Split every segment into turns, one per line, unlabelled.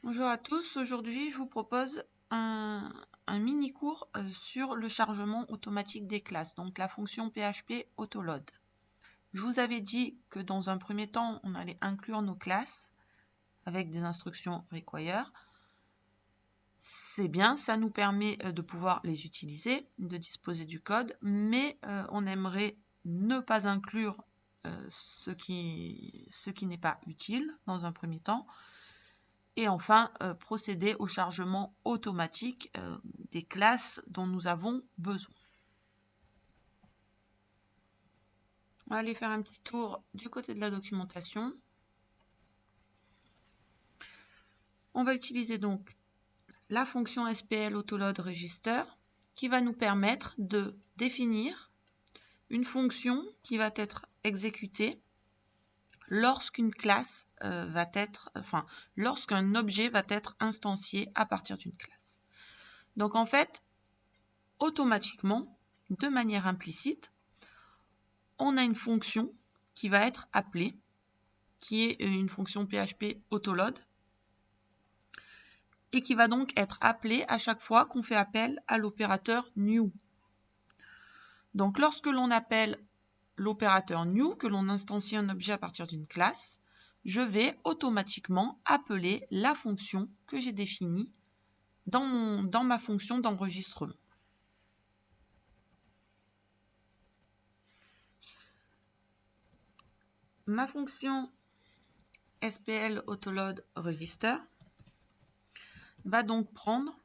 Bonjour à tous, aujourd'hui je vous propose un mini cours sur le chargement automatique des classes, donc la fonction PHP autoload. Je vous avais dit que dans un premier temps on allait inclure nos classes avec des instructions require. C'est bien, ça nous permet de pouvoir les utiliser, de disposer du code, mais on aimerait ne pas inclure ce qui n'est pas utile dans un premier temps. Et enfin, procéder au chargement automatique des classes dont nous avons besoin. On va aller faire un petit tour du côté de la documentation. On va utiliser donc la fonction SPL autoload register qui va nous permettre de définir une fonction qui va être exécutée lorsqu'une classe lorsqu'un objet va être instancié à partir d'une classe. Donc en fait, automatiquement, de manière implicite, on a une fonction qui va être appelée, qui est une fonction PHP autoload, et qui va donc être appelée à chaque fois qu'on fait appel à l'opérateur new. Donc lorsque l'on appelle l'opérateur new, que l'on instancie un objet à partir d'une classe, je vais automatiquement appeler la fonction que j'ai définie dans ma fonction d'enregistrement. Ma fonction SPL autoload register va donc prendre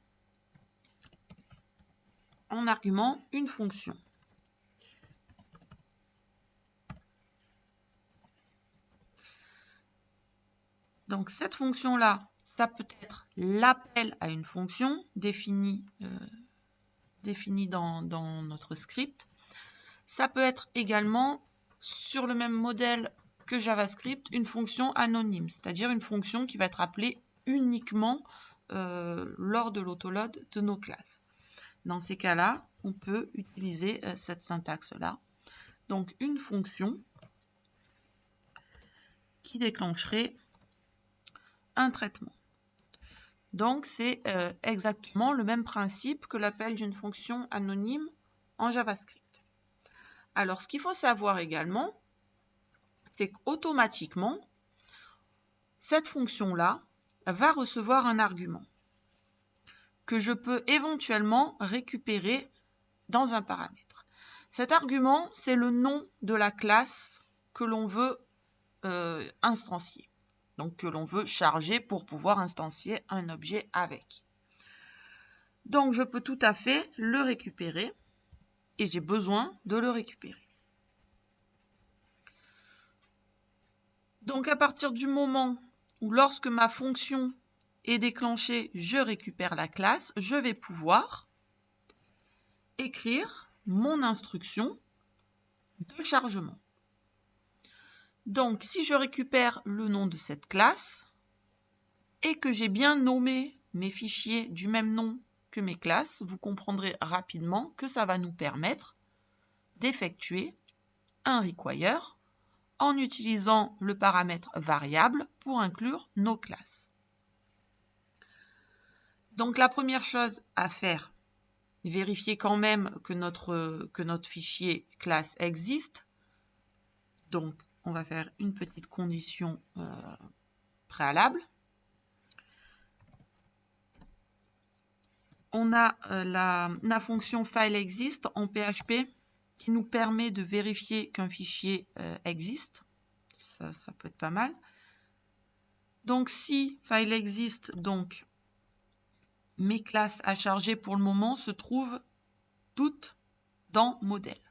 en argument une fonction. Donc cette fonction-là, ça peut être l'appel à une fonction définie dans notre script. Ça peut être également, sur le même modèle que JavaScript, une fonction anonyme, c'est-à-dire une fonction qui va être appelée uniquement lors de l'autoload de nos classes. Dans ces cas-là, on peut utiliser cette syntaxe-là. Donc une fonction qui déclencherait un traitement. Donc c'est exactement le même principe que l'appel d'une fonction anonyme en JavaScript. Alors ce qu'il faut savoir également, c'est qu'automatiquement, cette fonction-là va recevoir un argument que je peux éventuellement récupérer dans un paramètre. Cet argument, c'est le nom de la classe que l'on veut instancier, donc que l'on veut charger pour pouvoir instancier un objet avec. Donc je peux tout à fait le récupérer et j'ai besoin de le récupérer. Donc à partir du moment où lorsque ma fonction est déclenchée, je récupère la classe, je vais pouvoir écrire mon instruction de chargement. Donc si je récupère le nom de cette classe et que j'ai bien nommé mes fichiers du même nom que mes classes, vous comprendrez rapidement que ça va nous permettre d'effectuer un require en utilisant le paramètre variable pour inclure nos classes. Donc la première chose à faire, vérifier quand même que notre fichier classe existe. Donc on va faire une petite condition préalable. On a la fonction fileExist en PHP qui nous permet de vérifier qu'un fichier existe. Ça peut être pas mal. Donc si fileExist, donc mes classes à charger pour le moment se trouvent toutes dans modèle.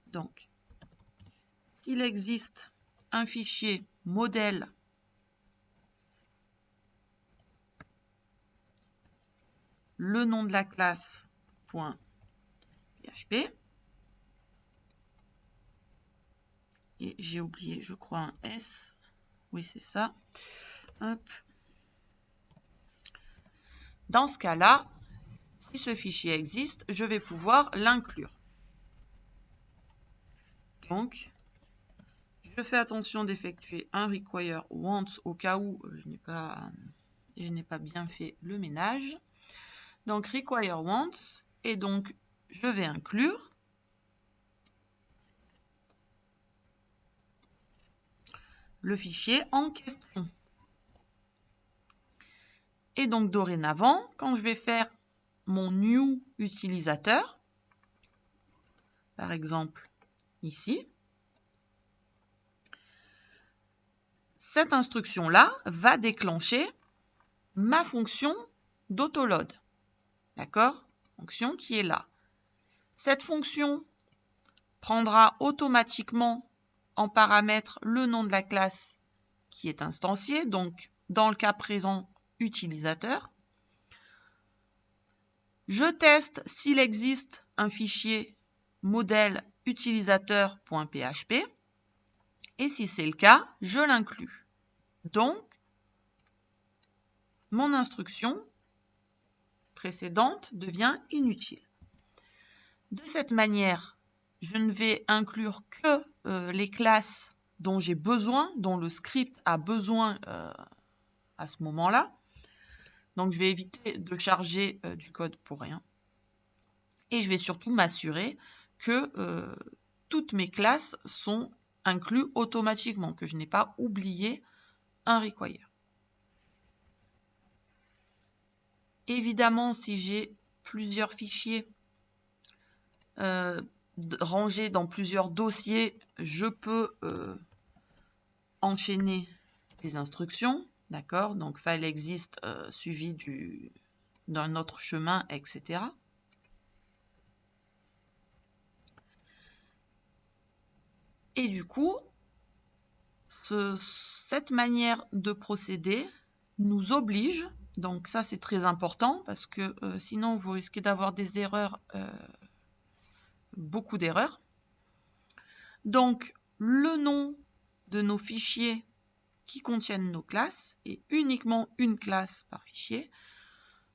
Donc s'il existe un fichier modèle le nom de la classe .php et j'ai oublié, je crois, un S. Oui, c'est ça. Hop. Dans ce cas-là, si ce fichier existe, je vais pouvoir l'inclure. Donc, je fais attention d'effectuer un require once au cas où je n'ai pas je n'ai pas bien fait le ménage. Donc require once, et donc je vais inclure le fichier en question. Et donc dorénavant, quand je vais faire mon new utilisateur, par exemple ici, cette instruction-là va déclencher ma fonction d'autoload. D'accord? Fonction qui est là. Cette fonction prendra automatiquement en paramètre le nom de la classe qui est instanciée, donc dans le cas présent, utilisateur. Je teste s'il existe un fichier modèle utilisateur.php et si c'est le cas, je l'inclus. Donc, mon instruction précédente devient inutile. De cette manière, je ne vais inclure que les classes dont j'ai besoin, dont le script a besoin à ce moment-là. Donc, je vais éviter de charger du code pour rien. Et je vais surtout m'assurer que toutes mes classes sont incluses automatiquement, que je n'ai pas oublié un require. Évidemment, si j'ai plusieurs fichiers rangés dans plusieurs dossiers, je peux enchaîner les instructions. D'accord? Donc, file existe suivi d'un autre chemin, etc. Et du coup, cette manière de procéder nous oblige, donc ça c'est très important parce que sinon vous risquez d'avoir des erreurs, beaucoup d'erreurs. Donc le nom de nos fichiers qui contiennent nos classes, et uniquement une classe par fichier,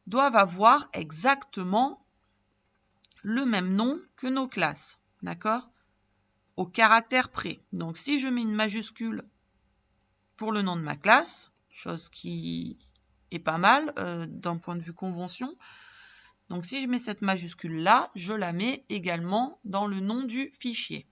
doivent avoir exactement le même nom que nos classes, d'accord? Au caractère près. Donc si je mets une majuscule pour le nom de ma classe, chose qui est pas mal d'un point de vue convention. Donc si je mets cette majuscule là, je la mets également dans le nom du fichier.